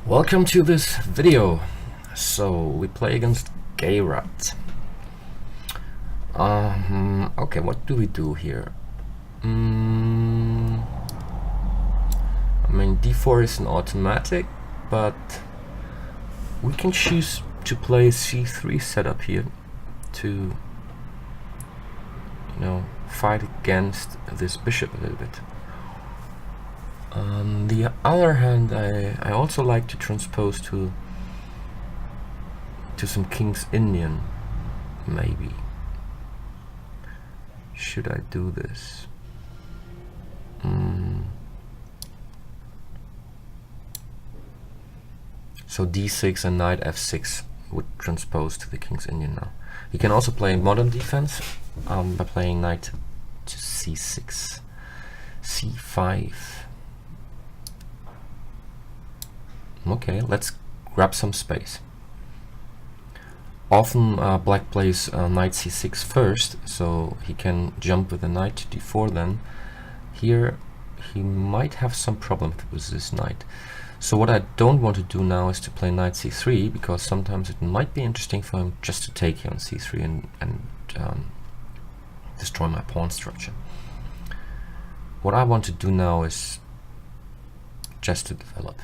Welcome to this video. So we play against Robatsch. Okay, what do we do here? I mean, d4 is an automatic, but we can choose to play c3 setup here to, fight against this bishop a little bit. On the other hand, I also like to transpose to some King's Indian, maybe. Should I do this? So d6 and knight f6 would transpose to the King's Indian now. You can also play modern defense by playing knight to c6, c5. Okay, let's grab some space. Often black plays knight c6 first, so he can jump with the knight to d4 then. Here he might have some problem with this knight. So what I don't want to do now is to play knight c3, because sometimes it might be interesting for him just to take here on c3 and destroy my pawn structure. What I want to do now is just to develop.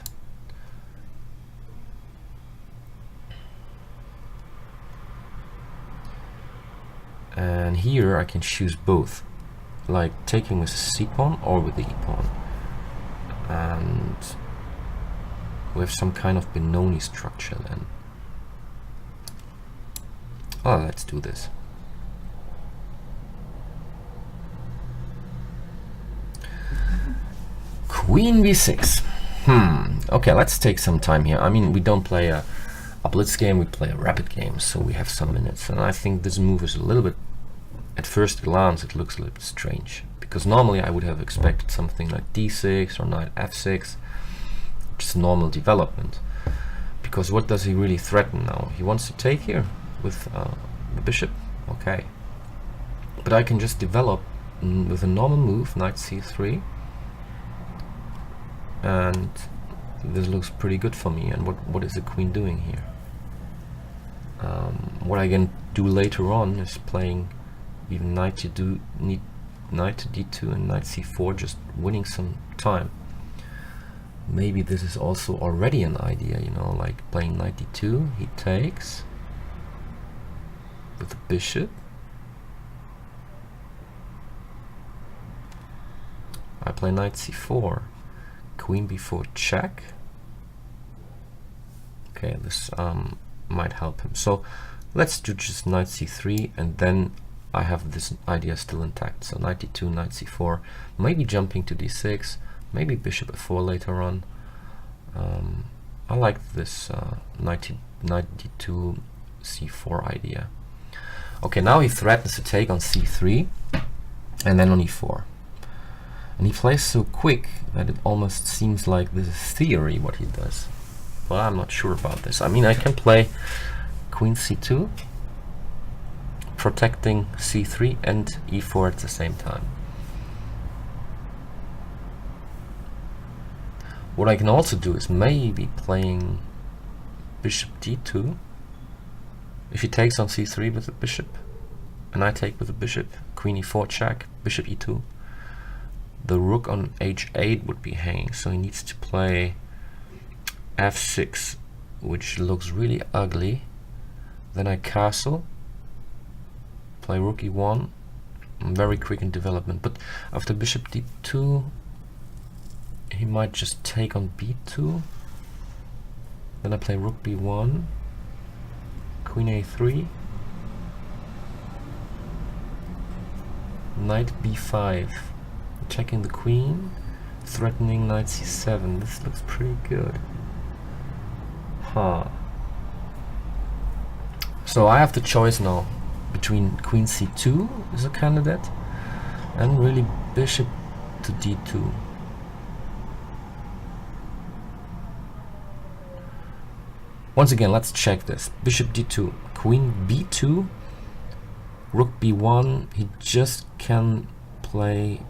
And here I can choose both, like taking with the c-pawn or with the e-pawn. And we have some kind of Benoni structure then. Oh, let's do this. Queen b6. Okay, let's take some time here. I mean, we don't play a blitz game, we play a rapid game, so we have some minutes. And I think this move is a little bit, at first glance, it looks a little bit strange, because normally I would have expected something like d6 or knight f6, just normal development. Because what does he really threaten now? He wants to take here with the bishop. Okay, but I can just develop with a normal move, knight c3, and this looks pretty good for me. And what is the queen doing here? What I can do later on is playing even knight to d2 and knight c4, just winning some time. Maybe this is also already an idea, like playing knight d2, he takes with the bishop. I play knight c4, queen b4 check. Okay, this might help him. So let's do just knight c3, and then I have this idea still intact. So knight d2, knight c4, maybe jumping to d6, maybe bishop f4 later on. I like this knight d2, c4 idea. Okay, now he threatens to take on c3 and then on e4. And he plays so quick that it almost seems like this is theory what he does. Well, I'm not sure about this. I mean, I can play queen c2, protecting c3 and e4 at the same time. What I can also do is maybe playing bishop d2. If he takes on c3 with the bishop, and I take with the bishop, queen e4 check, bishop e2, the rook on h8 would be hanging, so he needs to play f6, which looks really ugly. Then I castle, play rook e1, very quick in development. But after bishop d2, he might just take on b2. Then I play rook b1, queen a3, knight b5, checking the queen, threatening knight c7. This looks pretty good. So I have the choice now between queen c2 as a candidate and really bishop to d2. Once again, let's check this. Bishop d2, queen b2, rook b1. He just can play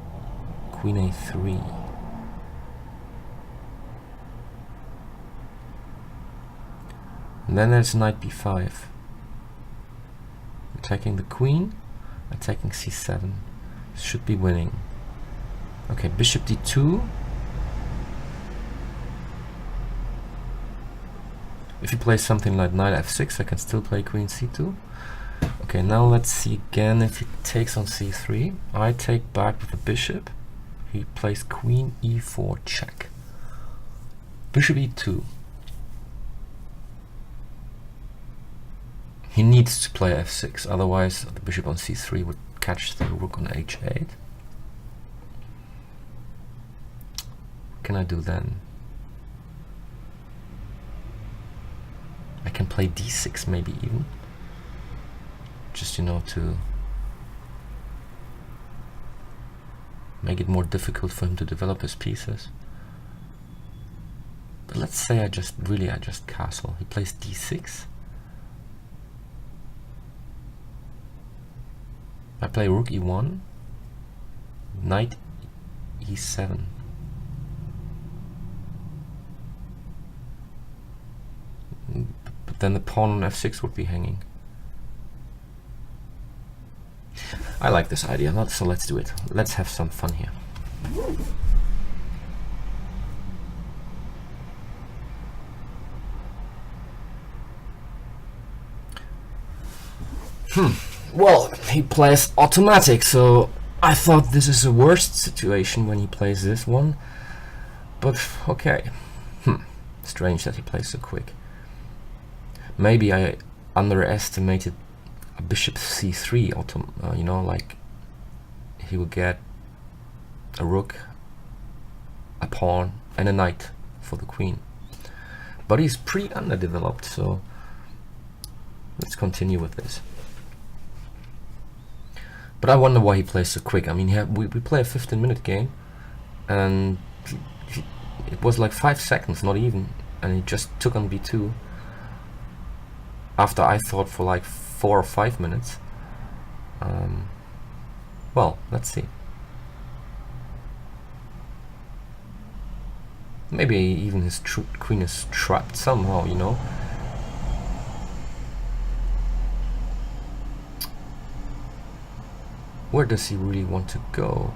queen a3. And then there's knight b5. Attacking the queen, attacking c7. Should be winning. Okay, bishop d2. If he plays something like knight f6, I can still play queen c2. Okay, now let's see again if he takes on c3. I take back with the bishop. He plays queen e4 check. Bishop e2. He needs to play f6, otherwise the bishop on c3 would catch the rook on h8. What can I do then? I can play d6 maybe even. Just, you know, to make it more difficult for him to develop his pieces. But let's say I just castle. He plays d6. I play rook e1, knight e7. But then the pawn on f6 would be hanging. I like this idea, so let's do it. Let's have some fun here. Well, he plays automatic, so I thought this is the worst situation when he plays this one. But okay. Strange that he plays so quick. Maybe I underestimated a bishop c3, you know, like he will get a rook, a pawn, and a knight for the queen. But he's pretty underdeveloped, so let's continue with this. But I wonder why he plays so quick. I mean, we play a 15-minute game, and it was like 5 seconds, not even, and he just took on b2 after I thought for like 4 or 5 minutes. Well, let's see. Maybe even his queen is trapped somehow, you know. Where does he really want to go?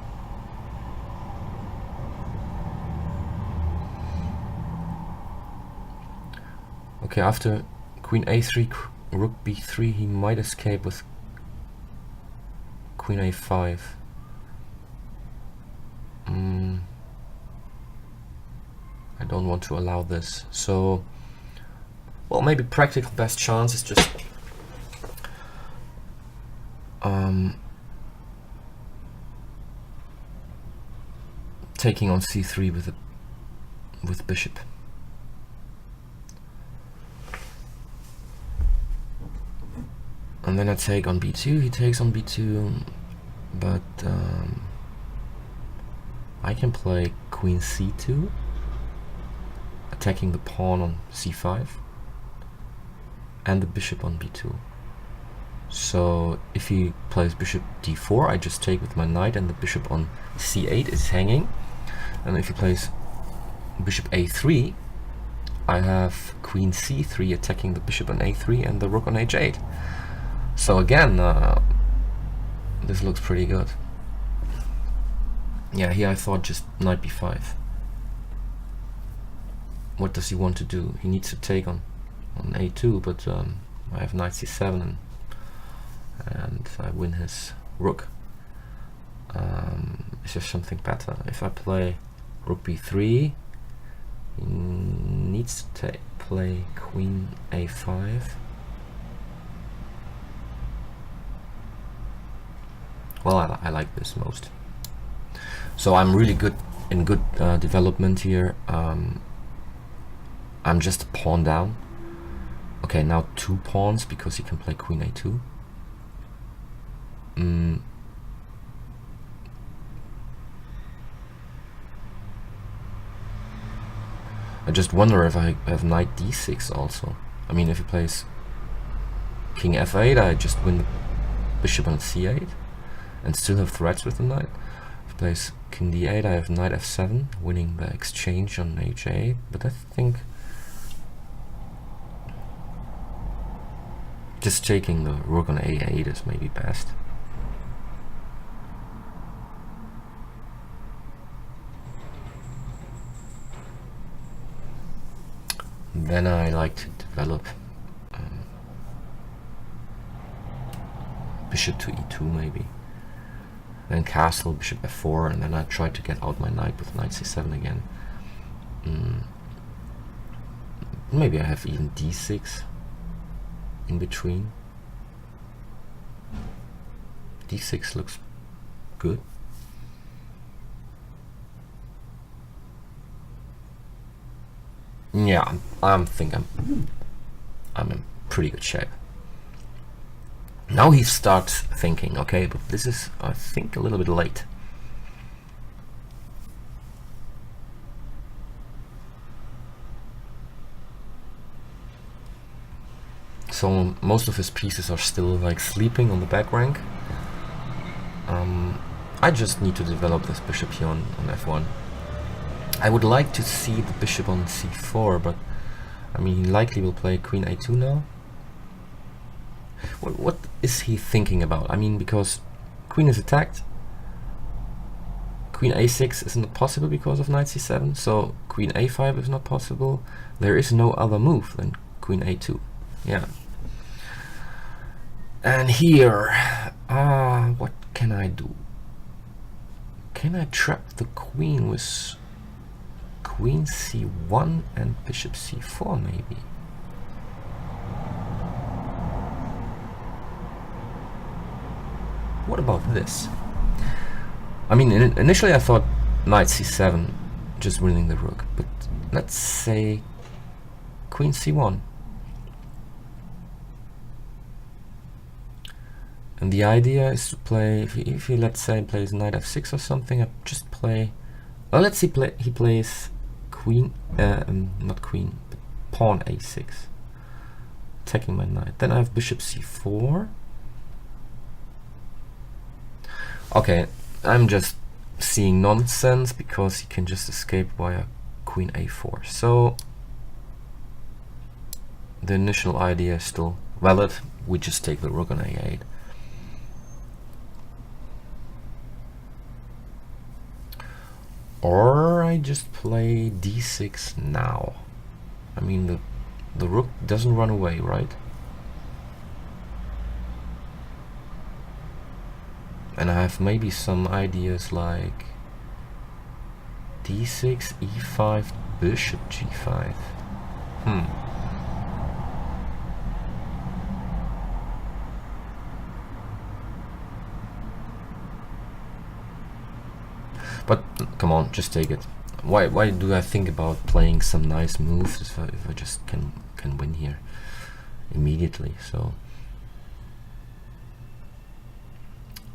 Okay, after queen a3, rook b3, he might escape with queen a5. I don't want to allow this. So, well, maybe practical best chance is just taking on c3 with bishop. And then I take on b2, he takes on b2, but I can play queen c2, attacking the pawn on c5, and the bishop on b2. So if he plays bishop d4, I just take with my knight, and the bishop on c8 is hanging. And if he plays bishop a3, I have queen c3 attacking the bishop on a3 and the rook on h8. So again, this looks pretty good. Yeah, here I thought just knight b5. What does he want to do? He needs to take on a2, but I have knight c7 and I win his rook. Is there something better? If I play rook b3, he needs to play queen a5. Well, I like this most. So I'm really good in development here. I'm just a pawn down. Okay, now 2 pawns because he can play queen a2. I just wonder if I have knight d6 also. I mean, if he plays king f8, I just win the bishop on c8 and still have threats with the knight. If he plays king d8, I have knight f7, winning the exchange on h8. But I think Just taking the rook on a8 is maybe best. Then I like to develop bishop to e2 maybe. Then castle, bishop f4, and then I try to get out my knight with knight c7 again. Maybe I have even d6 in between. d6 looks good. Yeah, I think I'm in pretty good shape. Now he starts thinking, okay, but this is, I think, a little bit late. So most of his pieces are still like sleeping on the back rank. I just need to develop this bishop here on f1. I would like to see the bishop on c4, but I mean, he likely will play queen a2 now. What is he thinking about? I mean, because queen is attacked, queen a6 is not possible because of knight c7, so queen a5 is not possible. There is no other move than queen a2. Yeah. And here, what can I do? Can I trap the queen with queen c1 and bishop c4 maybe? What about this? I mean, initially I thought knight c7, just winning the rook, but let's say queen c1. And the idea is to play, if he let's say plays knight f6 or something, I just play, well, let's see, he plays queen, not queen, but pawn a6, attacking my knight. Then I have bishop c4. Okay, I'm just seeing nonsense because he can just escape via queen a4. So the initial idea is still valid. We just take the rook on a8. Or I just play d6 now. I mean, the rook doesn't run away, right? And I have maybe some ideas like d6, e5, bishop g5. But come on, just take it. Why do I think about playing some nice moves if I just can win here immediately? So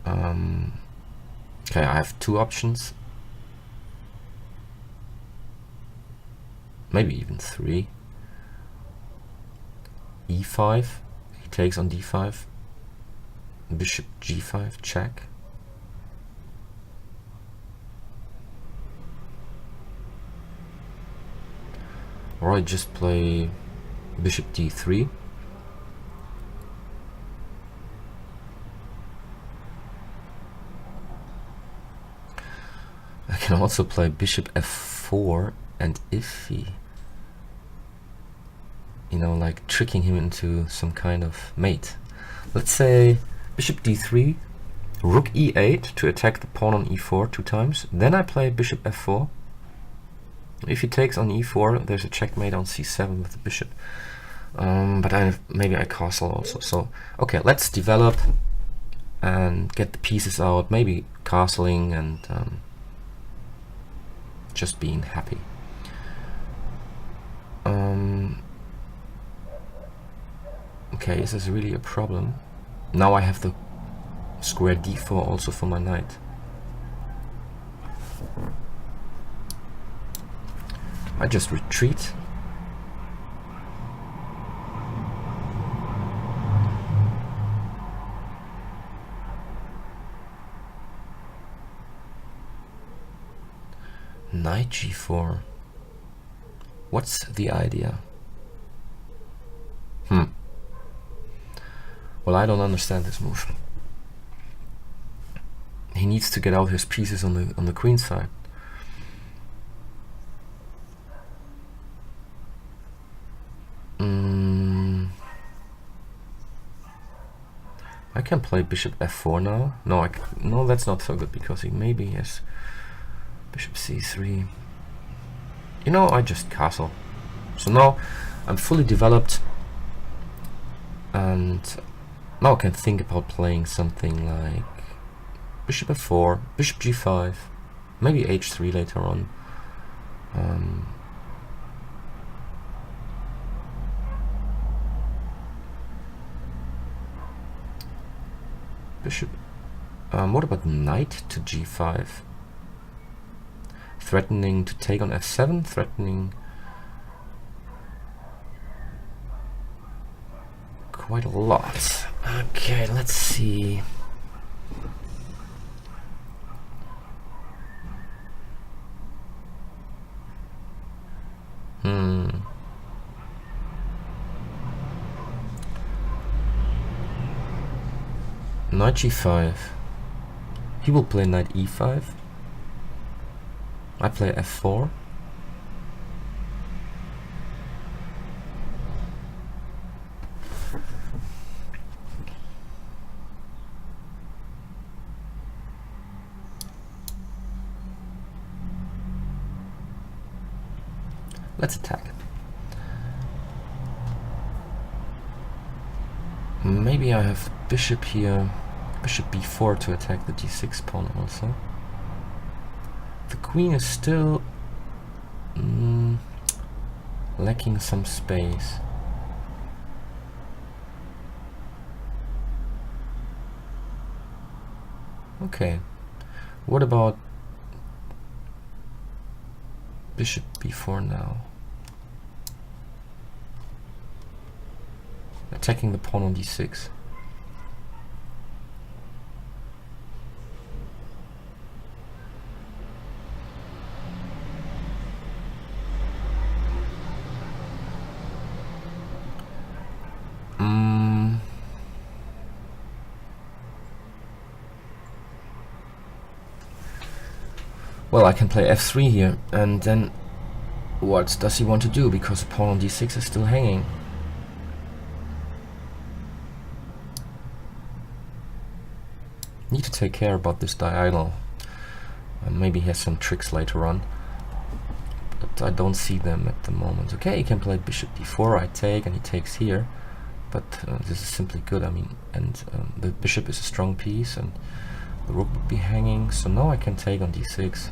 okay, I have two options, maybe even three. e5, he takes on d5, bishop g5, check. Or I just play bishop d3. I can also play bishop f4 and iffy. You know, like tricking him into some kind of mate. Let's say bishop d3, rook e8 to attack the pawn on e4 two times. Then I play bishop f4. If he takes on e4, there's a checkmate on c7 with the bishop. But maybe I castle also. So, okay, let's develop and get the pieces out. Maybe castling and just being happy. Okay, is this really a problem? Now I have the square d4 also for my knight. I just retreat. Knight g4. What's the idea? Well, I don't understand this move. He needs to get out his pieces on the queen side. I can play bishop f4 now. No, that's not so good because he maybe has bishop c3. You know, I just castle. So now I'm fully developed, and now I can think about playing something like bishop f4, bishop g5, maybe h3 later on. Bishop. What about knight to g5? Threatening to take on f7, threatening quite a lot. Okay, let's see. Knight g5. He will play knight e5. I play f4. Let's attack. Maybe I have bishop here, bishop b4 to attack the d6 pawn also. The queen is still lacking some space. Okay, what about bishop b4 now? Attacking the pawn on d6. Well, I can play f3 here, and then what does he want to do? Because the pawn on d6 is still hanging. Need to take care about this diagonal. Maybe he has some tricks later on, but I don't see them at the moment. Okay, he can play bishop d4, I take, and he takes here, but this is simply good. I mean, and the bishop is a strong piece, and the rook would be hanging, so now I can take on d6,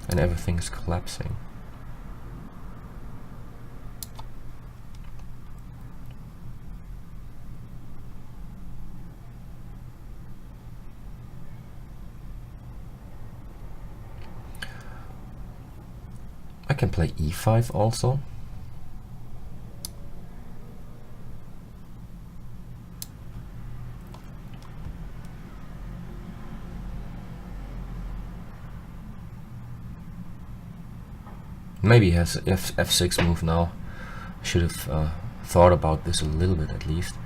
and everything is collapsing. I can play e5 also. Maybe he has an f6 move now. I should have thought about this a little bit at least.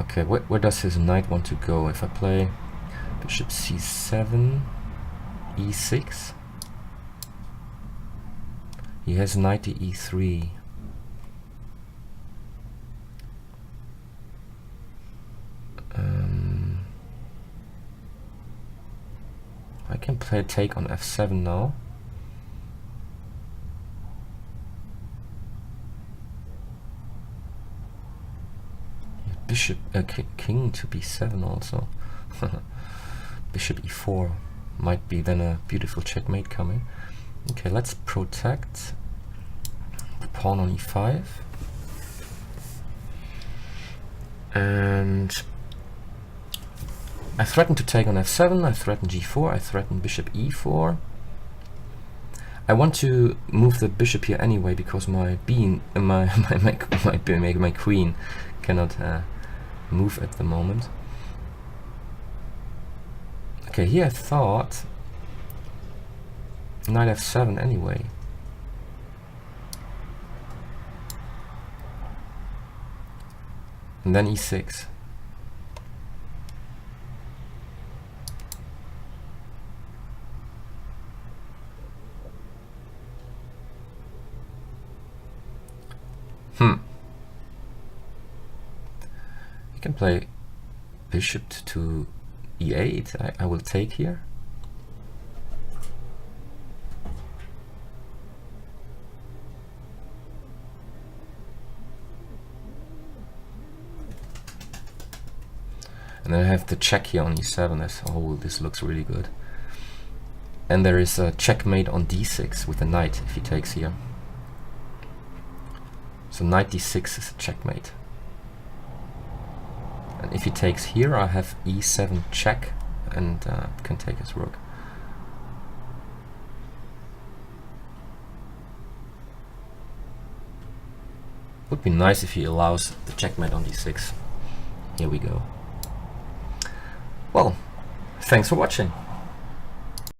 Okay, where does his knight want to go? If I play bishop c7, e6, he has knight to e3. I can play take on f7 now. Bishop, king to b7 also. Bishop e4 might be then a beautiful checkmate coming. Okay, let's protect the pawn on e5. And I threaten to take on f7, I threaten g4, I threaten bishop e4. I want to move the bishop here anyway because my queen cannot move at the moment. Okay, here I thought knight f7 anyway. And then e6. You can play bishop to e8. I will take here. And then I have the check here on e7. Oh, this looks really good. And there is a checkmate on d6 with the knight if he takes here. So knight d6 is a checkmate. And if he takes here, I have e7 check and can take his rook. Would be nice if he allows the checkmate on d6. Here we go. Well, thanks for watching.